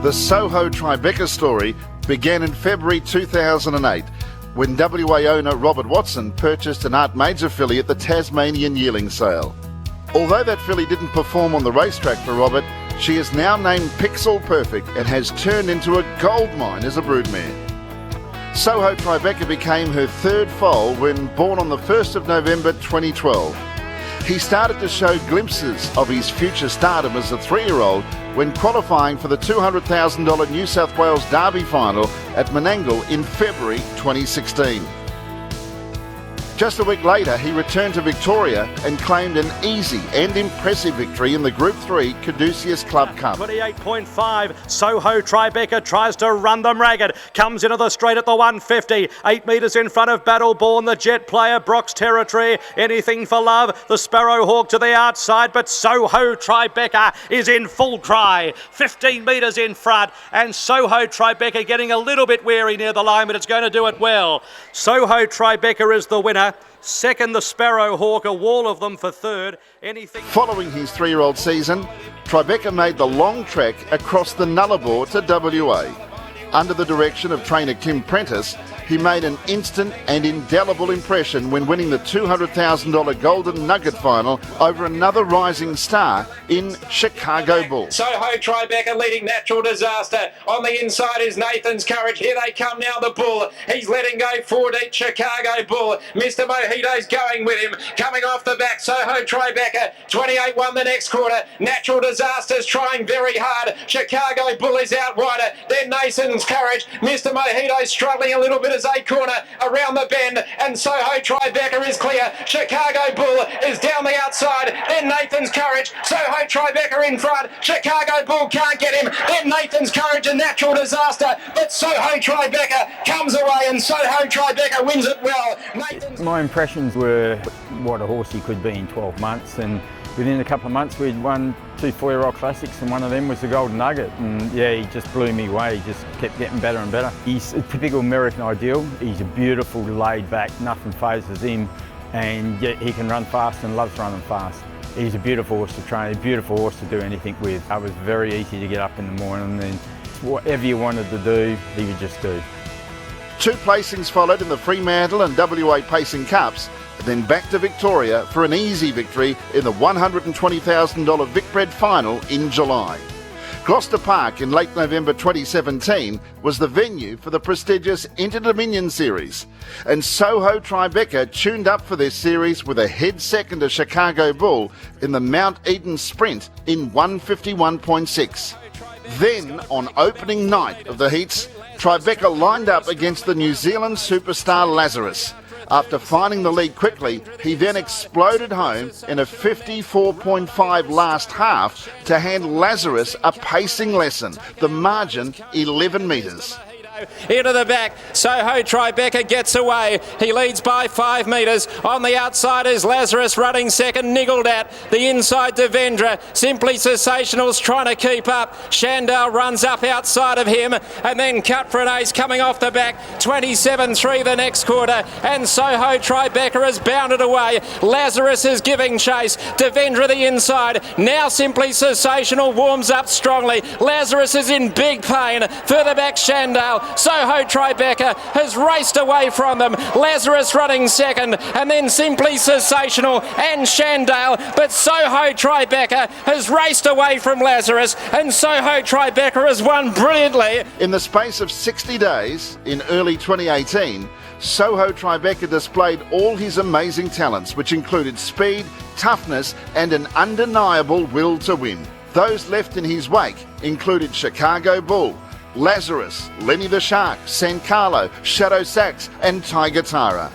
The Soho Tribeca story began in February 2008 when WA owner Robert Watson purchased an Art Major filly at the Tasmanian yearling sale. Although that filly didn't perform on the racetrack for Robert, she is now named Pixel Perfect and has turned into a goldmine as a broodmare. Soho Tribeca became her third foal when born on the 1st of November 2012. He started to show glimpses of his future stardom as a 3-year-old when qualifying for the $200,000 New South Wales Derby final at Menangle in February 2016. Just a week later, he returned to Victoria and claimed an easy and impressive victory in the Group 3 Caduceus Club Cup. 28.5, Soho Tribeca tries to run them ragged, comes into the straight at the 150, 8 metres in front of Battleborn, the jet player, Brock's Territory, Anything for Love, the Sparrowhawk to the outside, but Soho Tribeca is in full cry, 15 metres in front, and Soho Tribeca getting a little bit weary near the line, but it's going to do it well. Soho Tribeca is the winner. Second, the Sparrowhawk, a wall of them for third. Following his 3-year-old season, Tribeca made the long trek across the Nullarbor to WA. Under the direction of trainer Kim Prentice, he made an instant and indelible impression when winning the $200,000 Golden Nugget final over another rising star in Chicago Bull. Soho Tribeca leading Natural Disaster. On the inside is Nathan's Courage. Here they come now, the Bull. He's letting go forward at Chicago Bull. Mr. Mojito's going with him. Coming off the back, Soho Tribeca. 28 won the next quarter. Natural Disaster's trying very hard. Chicago Bull is out wider. Then Nathan's Courage. Mr. Mojito's struggling a little bit as they corner around the bend, and Soho Tribeca is clear. Chicago Bull is down the outside. Then Nathan's Courage. Soho Tribeca in front. Chicago Bull can't get him. Then Nathan's Courage and Natural Disaster. But Soho Tribeca comes away, and Soho Tribeca wins it well. My impressions were what a horse he could be in 12 months, and within a couple of months we'd won 2 4-year-old classics, and one of them was the Golden Nugget, and yeah, he just blew me away. He just kept getting better and better. He's a typical American ideal. He's a beautiful, laid back, nothing phases him, and yet he can run fast and loves running fast. He's a beautiful horse to train, a beautiful horse to do anything with. It was very easy to get up in the morning, and whatever you wanted to do, he would just do. 2 placings followed in the Fremantle and WA Pacing Cups, then back to Victoria for an easy victory in the $120,000 Vicbred final in July. Gloucester Park in late November 2017 was the venue for the prestigious Inter-Dominion Series, and Soho Tribeca tuned up for this series with a head second to Chicago Bull in the Mount Eden Sprint in 151.6. Then, on opening night of the heats, Tribeca lined up against the New Zealand superstar Lazarus. After finding the lead quickly, he then exploded home in a 54.5 last half to hand Lazarus a pacing lesson, the margin 11 metres. Into the back, Soho Tribeca gets away. He leads by 5 metres. On the outside is Lazarus running second, niggled at. The inside Devendra. Simply Sensational's trying to keep up. Shandell runs up outside of him, and then Cut for an Ace coming off the back. 27-3 the next quarter, and Soho Tribeca has bounded away. Lazarus is giving chase. Devendra the inside. Now Simply Sensational warms up strongly. Lazarus is in big pain. Further back Shandell. Soho Tribeca has raced away from them. Lazarus running second, and then Simply Sensational and Shandale. But Soho Tribeca has raced away from Lazarus, and Soho Tribeca has won brilliantly. In the space of 60 days, in early 2018, Soho Tribeca displayed all his amazing talents, which included speed, toughness, and an undeniable will to win. Those left in his wake included Chicago Bull, Lazarus, Lenny the Shark, San Carlo, Shadow Sax, and Tiger Tara.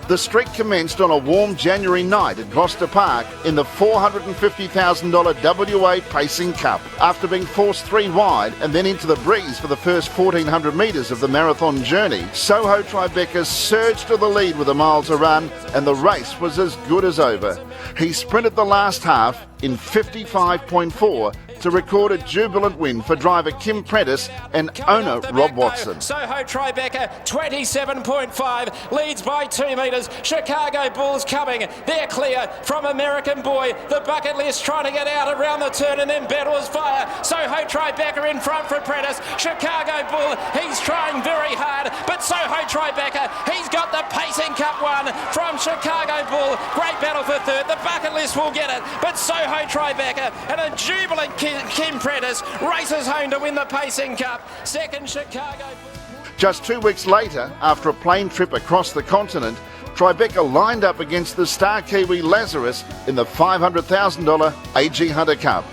The streak commenced on a warm January night at Gloucester Park in the $450,000 WA Pacing Cup. After being forced 3 wide and then into the breeze for the first 1,400 metres of the marathon journey, Soho Tribeca surged to the lead with a mile to run, and the race was as good as over. He sprinted the last half in 55.4 to record a jubilant win for driver Kim Prentice and owner Rob Watson. Soho Tribeca 27.5 leads by 2 metres. Chicago Bulls coming. They're clear from American Boy. The bucket list trying to get out around the turn, and then Battles Fire. Soho Tribeca in front for Apprentice. Chicago Bull, he's trying very hard, but Soho Tribeca, he's got the Pacing Cup one from Chicago Bull. Great battle for third. The bucket list will get it, but Soho Tribeca and a jubilant Kim Prentice races home to win the Pacing Cup. Second, Chicago Bull. Just 2 weeks later, after a plane trip across the continent, Tribeca lined up against the star Kiwi Lazarus in the $500,000 AG Hunter Cup.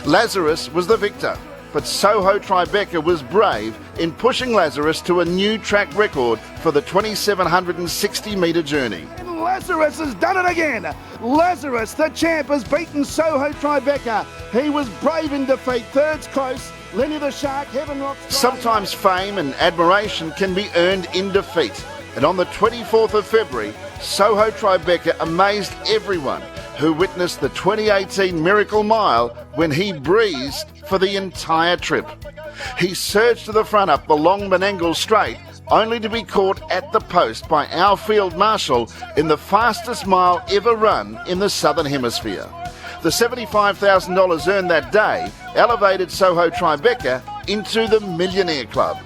Lazarus was the victor, but Soho Tribeca was brave in pushing Lazarus to a new track record for the 2,760 metre journey. Lazarus has done it again. Lazarus, the champ, has beaten Soho Tribeca. He was brave in defeat. Third's close. Lenny the Shark, Heaven Rocks. Sometimes fame and admiration can be earned in defeat. And on the 24th of February, Soho Tribeca amazed everyone who witnessed the 2018 Miracle Mile when he breezed for the entire trip. He surged to the front up the long Menangle Straight, only to be caught at the post by our field marshal in the fastest mile ever run in the Southern Hemisphere. The $75,000 earned that day elevated Soho Tribeca into the Millionaire Club.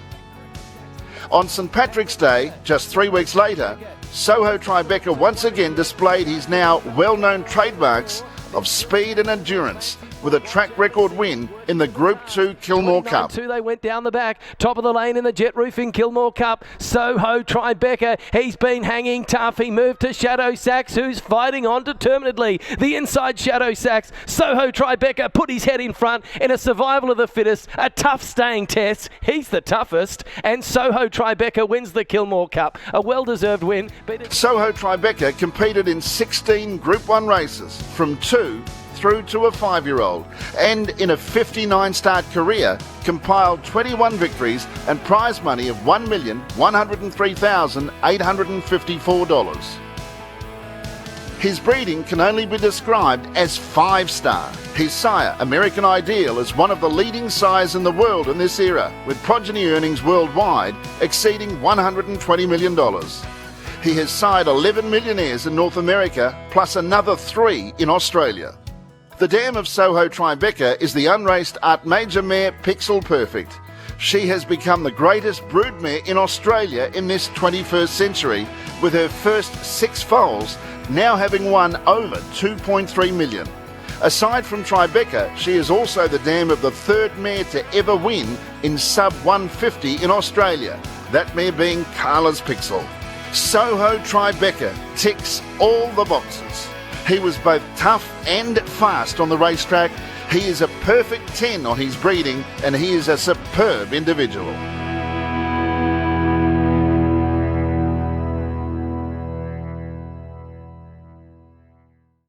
On St Patrick's Day, just 3 weeks later, Soho Tribeca once again displayed his now well-known trademarks of speed and endurance with a track record win in the Group 2 Kilmore Cup. They went down the back, top of the lane in the Jet Roofing Kilmore Cup. Soho Tribeca, he's been hanging tough. He moved to Shadow Sachs, who's fighting on determinedly. The inside Shadow Sachs, Soho Tribeca put his head in front in a survival of the fittest, a tough staying test. He's the toughest, and Soho Tribeca wins the Kilmore Cup. A well-deserved win. Soho Tribeca competed in 16 Group 1 races, from 2 through to a 5-year-old, and in a 59-start career compiled 21 victories and prize money of $1,103,854. His breeding can only be described as 5-star. His sire, American Ideal, is one of the leading sires in the world in this era, with progeny earnings worldwide exceeding $120 million. He has sired 11 millionaires in North America, plus another 3 in Australia. The dam of Soho Tribeca is the unraced Art Major mare Pixel Perfect. She has become the greatest broodmare in Australia in this 21st century, with her first 6 foals now having won over $2.3 million. Aside from Tribeca, she is also the dam of the 3rd mare to ever win in sub 150 in Australia, that mare being Carla's Pixel. Soho Tribeca ticks all the boxes. He was both tough and fast on the racetrack. He is a perfect 10 on his breeding, and he is a superb individual.